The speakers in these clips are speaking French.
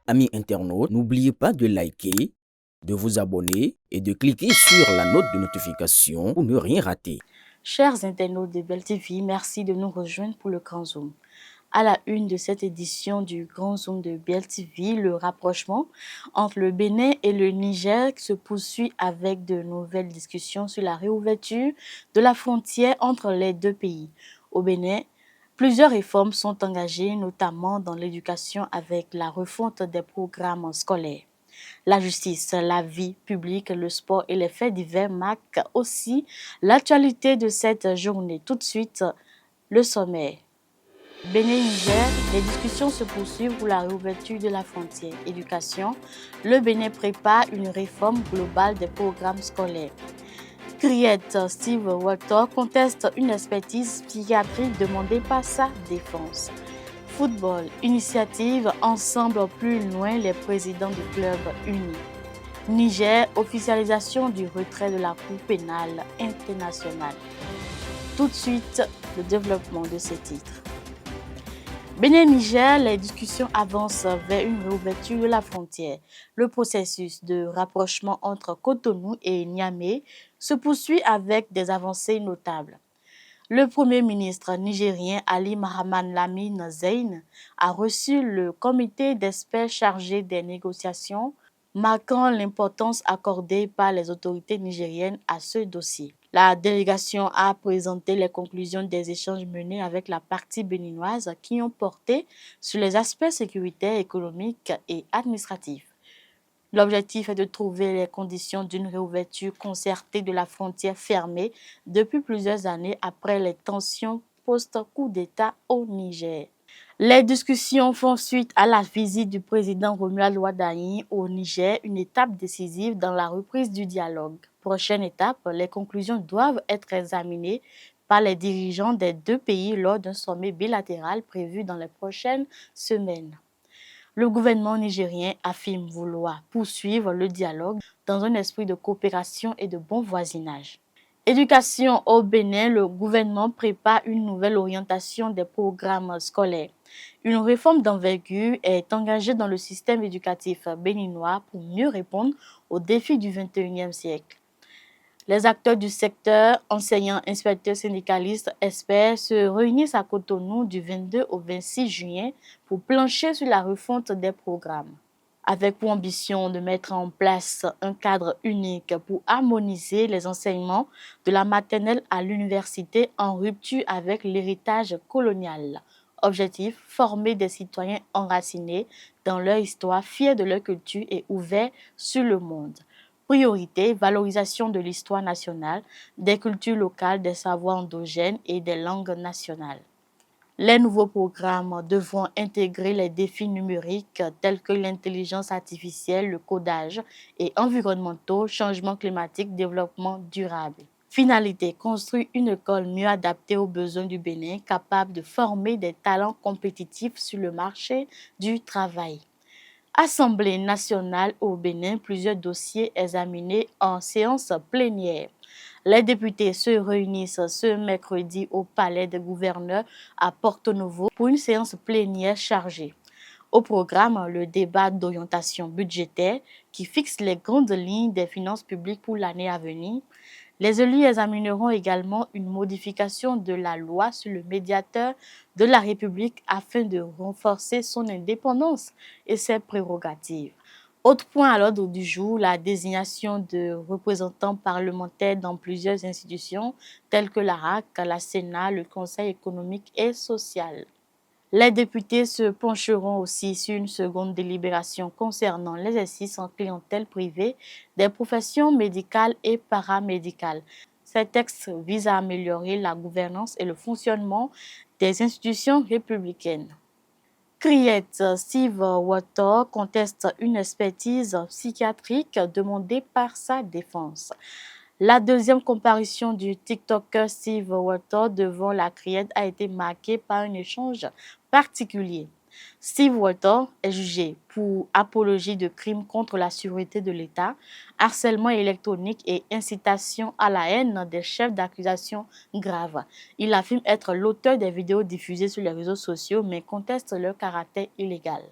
Amis internautes, n'oubliez pas de liker, de vous abonner et de cliquer sur la note de notification pour ne rien rater. Chers internautes de Bell TV, merci de nous rejoindre pour le Grand Zoom. À la une de cette édition du Grand Zoom de Bell TV, le rapprochement entre le Bénin et le Niger se poursuit avec de nouvelles discussions sur la réouverture de la frontière entre les deux pays. Au Bénin, plusieurs réformes sont engagées, notamment dans l'éducation avec la refonte des programmes scolaires. La justice, la vie publique, le sport et les faits divers marquent aussi l'actualité de cette journée. Tout de suite, le sommet. Bénin-Niger, les discussions se poursuivent pour la réouverture de la frontière. Éducation, le Bénin prépare une réforme globale des programmes scolaires. Criette, Steve Walter conteste une expertise psychiatrique demandée par sa défense. Football, initiative Ensemble plus loin, les présidents du club unis. Niger, officialisation du retrait de la Cour pénale internationale. Tout de suite, le développement de ces titres. Bénin-Niger, les discussions avancent vers une réouverture de la frontière. Le processus de rapprochement entre Cotonou et Niamey se poursuit avec des avancées notables. Le Premier ministre nigérien Ali Mahaman Lamine Zein a reçu le comité d'experts chargé des négociations, marquant l'importance accordée par les autorités nigériennes à ce dossier. La délégation a présenté les conclusions des échanges menés avec la partie béninoise qui ont porté sur les aspects sécuritaires, économiques et administratifs. L'objectif est de trouver les conditions d'une réouverture concertée de la frontière fermée depuis plusieurs années après les tensions post-coup d'État au Niger. Les discussions font suite à la visite du président Romuald Wadaini au Niger, une étape décisive dans la reprise du dialogue. Prochaine étape, les conclusions doivent être examinées par les dirigeants des deux pays lors d'un sommet bilatéral prévu dans les prochaines semaines. Le gouvernement nigérien affirme vouloir poursuivre le dialogue dans un esprit de coopération et de bon voisinage. Éducation au Bénin, le gouvernement prépare une nouvelle orientation des programmes scolaires. Une réforme d'envergure est engagée dans le système éducatif béninois pour mieux répondre aux défis du XXIe siècle. Les acteurs du secteur, enseignants, inspecteurs, syndicalistes, experts se réunissent à Cotonou du 22 au 26 juin pour plancher sur la refonte des programmes. Avec pour ambition de mettre en place un cadre unique pour harmoniser les enseignements de la maternelle à l'université en rupture avec l'héritage colonial. Objectif, former des citoyens enracinés dans leur histoire, fiers de leur culture et ouverts sur le monde. Priorité, valorisation de l'histoire nationale, des cultures locales, des savoirs endogènes et des langues nationales. Les nouveaux programmes devront intégrer les défis numériques tels que l'intelligence artificielle, le codage et environnementaux, changement climatique, développement durable. Finalité, construire une école mieux adaptée aux besoins du Bénin, capable de former des talents compétitifs sur le marché du travail. Assemblée nationale au Bénin, plusieurs dossiers examinés en séance plénière. Les députés se réunissent ce mercredi au Palais des gouverneurs à Porto Novo pour une séance plénière chargée. Au programme, le débat d'orientation budgétaire qui fixe les grandes lignes des finances publiques pour l'année à venir. Les élus examineront également une modification de la loi sur le médiateur de la République afin de renforcer son indépendance et ses prérogatives. Autre point à l'ordre du jour, la désignation de représentants parlementaires dans plusieurs institutions telles que la RAC, la Sénat, le Conseil économique et social. Les députés se pencheront aussi sur une seconde délibération concernant l'exercice en clientèle privée des professions médicales et paramédicales. Ces textes visent à améliorer la gouvernance et le fonctionnement des institutions républicaines. Criette, Steve Walter conteste une expertise psychiatrique demandée par sa défense. La deuxième comparution du TikToker Steve Walter devant la Criette a été marquée par un échange particulier. Steve Walter est jugé pour apologie de crimes contre la sûreté de l'État, harcèlement électronique et incitation à la haine des chefs d'accusation graves. Il affirme être l'auteur des vidéos diffusées sur les réseaux sociaux mais conteste leur caractère illégal.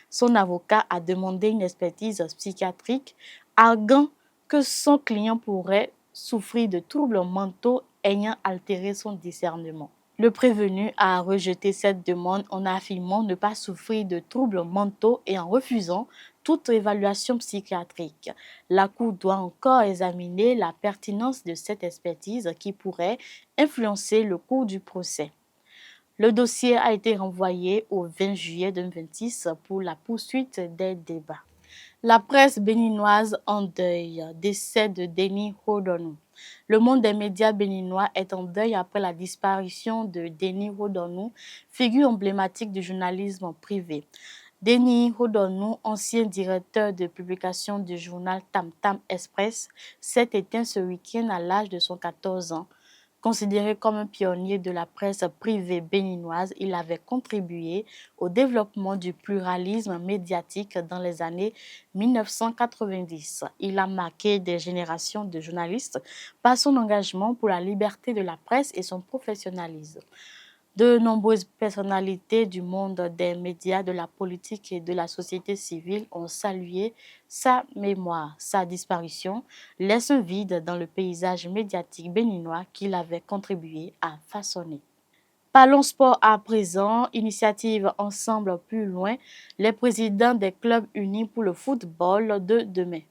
Son avocat a demandé une expertise psychiatrique, arguant que son client pourrait souffrir de troubles mentaux ayant altéré son discernement. Le prévenu a rejeté cette demande en affirmant ne pas souffrir de troubles mentaux et en refusant toute évaluation psychiatrique. La Cour doit encore examiner la pertinence de cette expertise qui pourrait influencer le cours du procès. Le dossier a été renvoyé au 20 juillet 2026 pour la poursuite des débats. La presse béninoise en deuil, décès de Denis Rodonu. Le monde des médias béninois est en deuil après la disparition de Denis Rodonu, figure emblématique du journalisme privé. Denis Rodonu, ancien directeur de publication du journal Tam Tam Express, s'est éteint ce week-end à l'âge de 114 ans. Considéré comme un pionnier de la presse privée béninoise, il avait contribué au développement du pluralisme médiatique dans les années 1990. Il a marqué des générations de journalistes par son engagement pour la liberté de la presse et son professionnalisme. De nombreuses personnalités du monde des médias, de la politique et de la société civile ont salué sa mémoire. Sa disparition laisse un vide dans le paysage médiatique béninois qu'il avait contribué à façonner. Parlons sport à présent, initiative Ensemble plus loin, les présidents des clubs unis pour le football de demain.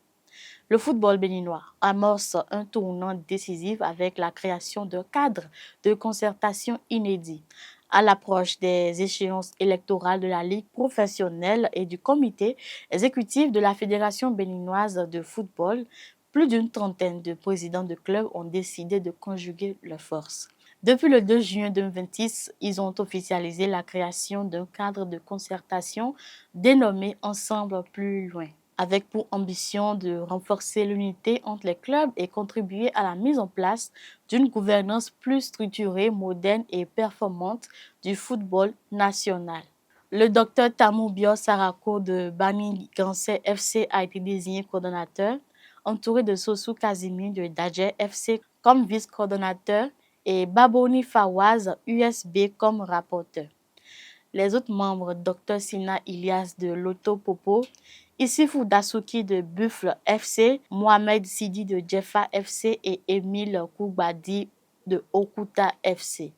Le football béninois amorce un tournant décisif avec la création d'un cadre de concertation inédit. À l'approche des échéances électorales de la Ligue professionnelle et du comité exécutif de la Fédération béninoise de football, plus d'une trentaine de présidents de clubs ont décidé de conjuguer leurs forces. Depuis le 2 juin 2026, ils ont officialisé la création d'un cadre de concertation dénommé Ensemble plus loin, avec pour ambition de renforcer l'unité entre les clubs et contribuer à la mise en place d'une gouvernance plus structurée, moderne et performante du football national. Le docteur Tamou Bio Sarako de Bani Gansé FC a été désigné coordonnateur, entouré de Sossou Kazimi de Dadje FC comme vice-coordonnateur et Baboni Fawaz USB comme rapporteur. Les autres membres, Dr Sina Ilias de Loto Popo, Issifou Dasuki de Buffle FC, Mohamed Sidi de Jeffa FC et Émile Koubadi de Okuta FC.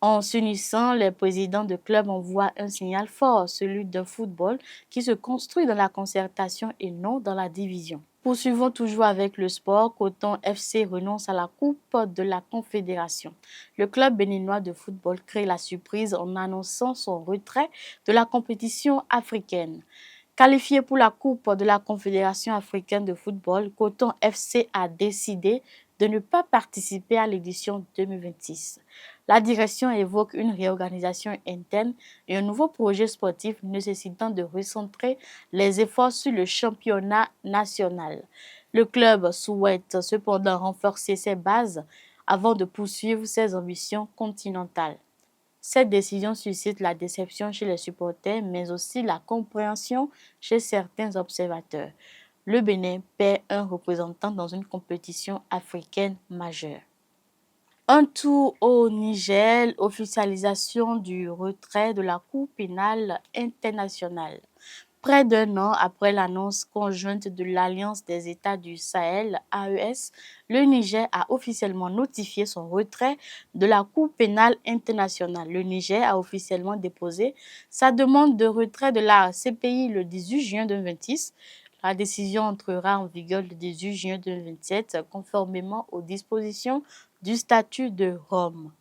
En s'unissant, les présidents de clubs envoient un signal fort, celui d'un football qui se construit dans la concertation et non dans la division. Poursuivons toujours avec le sport. Coton FC renonce à la Coupe de la Confédération. Le club béninois de football crée la surprise en annonçant son retrait de la compétition africaine. Qualifié pour la Coupe de la Confédération africaine de football, Coton FC a décidé de ne pas participer à l'édition 2026. La direction évoque une réorganisation interne et un nouveau projet sportif nécessitant de recentrer les efforts sur le championnat national. Le club souhaite cependant renforcer ses bases avant de poursuivre ses ambitions continentales. Cette décision suscite la déception chez les supporters, mais aussi la compréhension chez certains observateurs. Le Bénin perd un représentant dans une compétition africaine majeure. Un tour au Niger, officialisation du retrait de la Cour pénale internationale. Près d'un an après l'annonce conjointe de l'Alliance des États du Sahel, AES, le Niger a officiellement notifié son retrait de la Cour pénale internationale. Le Niger a officiellement déposé sa demande de retrait de la CPI le 18 juin 2026. La décision entrera en vigueur le 18 juin 2027, conformément aux dispositions du statut de Rome.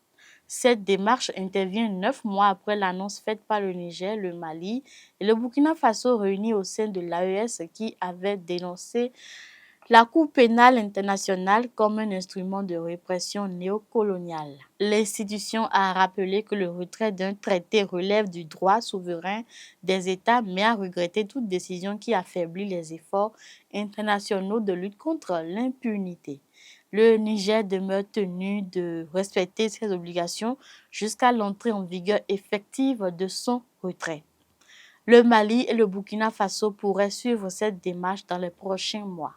Cette démarche intervient 9 mois après l'annonce faite par le Niger, le Mali et le Burkina Faso réunis au sein de l'AES qui avaient dénoncé la Cour pénale internationale comme un instrument de répression néocoloniale. L'institution a rappelé que le retrait d'un traité relève du droit souverain des États, mais a regretté toute décision qui affaiblit les efforts internationaux de lutte contre l'impunité. Le Niger demeure tenu de respecter ses obligations jusqu'à l'entrée en vigueur effective de son retrait. Le Mali et le Burkina Faso pourraient suivre cette démarche dans les prochains mois.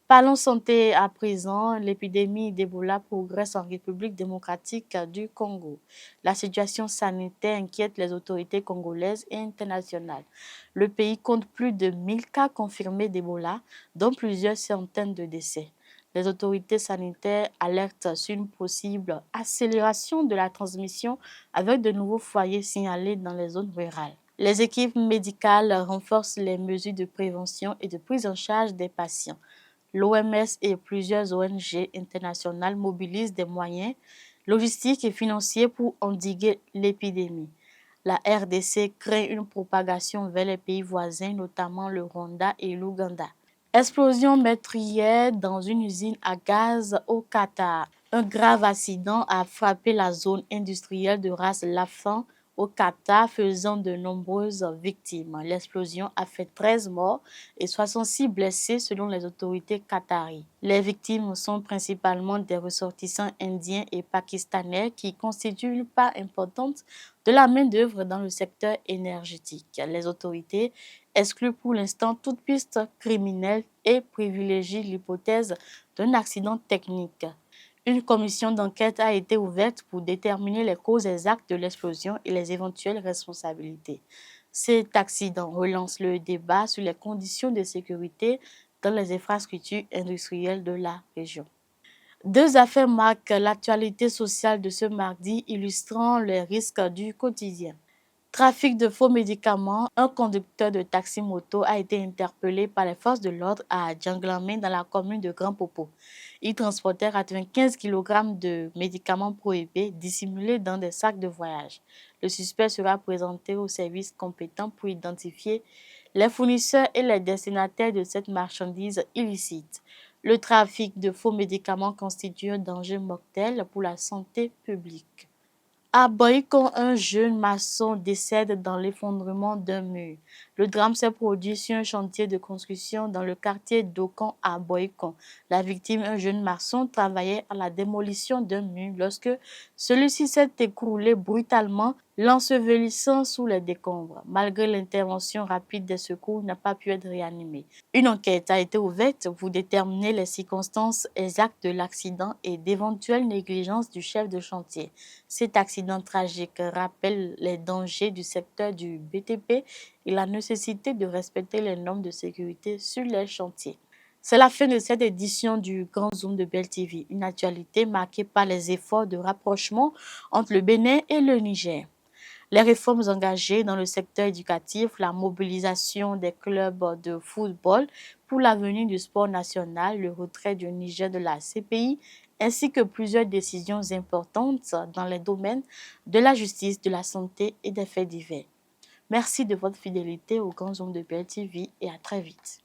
Parlons santé à présent. L'épidémie d'Ebola progresse en République démocratique du Congo. La situation sanitaire inquiète les autorités congolaises et internationales. Le pays compte plus de 1000 cas confirmés d'Ebola, dont plusieurs centaines de décès. Les autorités sanitaires alertent sur une possible accélération de la transmission avec de nouveaux foyers signalés dans les zones rurales. Les équipes médicales renforcent les mesures de prévention et de prise en charge des patients. L'OMS et plusieurs ONG internationales mobilisent des moyens logistiques et financiers pour endiguer l'épidémie. La RDC craint une propagation vers les pays voisins, notamment le Rwanda et l'Ouganda. Explosion meurtrière dans une usine à gaz au Qatar. Un grave accident a frappé la zone industrielle de Ras Laffan au Qatar, faisant de nombreuses victimes. L'explosion a fait 13 morts et 66 blessés selon les autorités qatariennes. Les victimes sont principalement des ressortissants indiens et pakistanais qui constituent une part importante de la main-d'œuvre dans le secteur énergétique. Les autorités excluent pour l'instant toute piste criminelle et privilégient l'hypothèse d'un accident technique. Une commission d'enquête a été ouverte pour déterminer les causes exactes de l'explosion et les éventuelles responsabilités. Cet accident relance le débat sur les conditions de sécurité dans les infrastructures industrielles de la région. Deux affaires marquent l'actualité sociale de ce mardi, illustrant les risques du quotidien. Trafic de faux médicaments, un conducteur de taxi-moto a été interpellé par les forces de l'ordre à Djanglamé dans la commune de Grand Popo. Il transportait 95 kg de médicaments prohibés dissimulés dans des sacs de voyage. Le suspect sera présenté aux services compétents pour identifier les fournisseurs et les destinataires de cette marchandise illicite. Le trafic de faux médicaments constitue un danger mortel pour la santé publique. À Boycon, un jeune maçon décède dans l'effondrement d'un mur. Le drame s'est produit sur un chantier de construction dans le quartier d'Okan à Boycon. La victime, un jeune maçon, travaillait à la démolition d'un mur lorsque celui-ci s'est écroulé brutalement, l'ensevelissant sous les décombres. Malgré l'intervention rapide des secours, il n'a pas pu être réanimé. Une enquête a été ouverte pour déterminer les circonstances exactes de l'accident et d'éventuelles négligences du chef de chantier. Cet accident tragique rappelle les dangers du secteur du BTP et la nécessité de respecter les normes de sécurité sur les chantiers. C'est la fin de cette édition du Grand Zoom de Bell TV, une actualité marquée par les efforts de rapprochement entre le Bénin et le Niger. Les réformes engagées dans le secteur éducatif, la mobilisation des clubs de football pour l'avenir du sport national, le retrait du Niger de la CPI, ainsi que plusieurs décisions importantes dans les domaines de la justice, de la santé et des faits divers. Merci de votre fidélité au Grand Zoom de Bell TV et à très vite.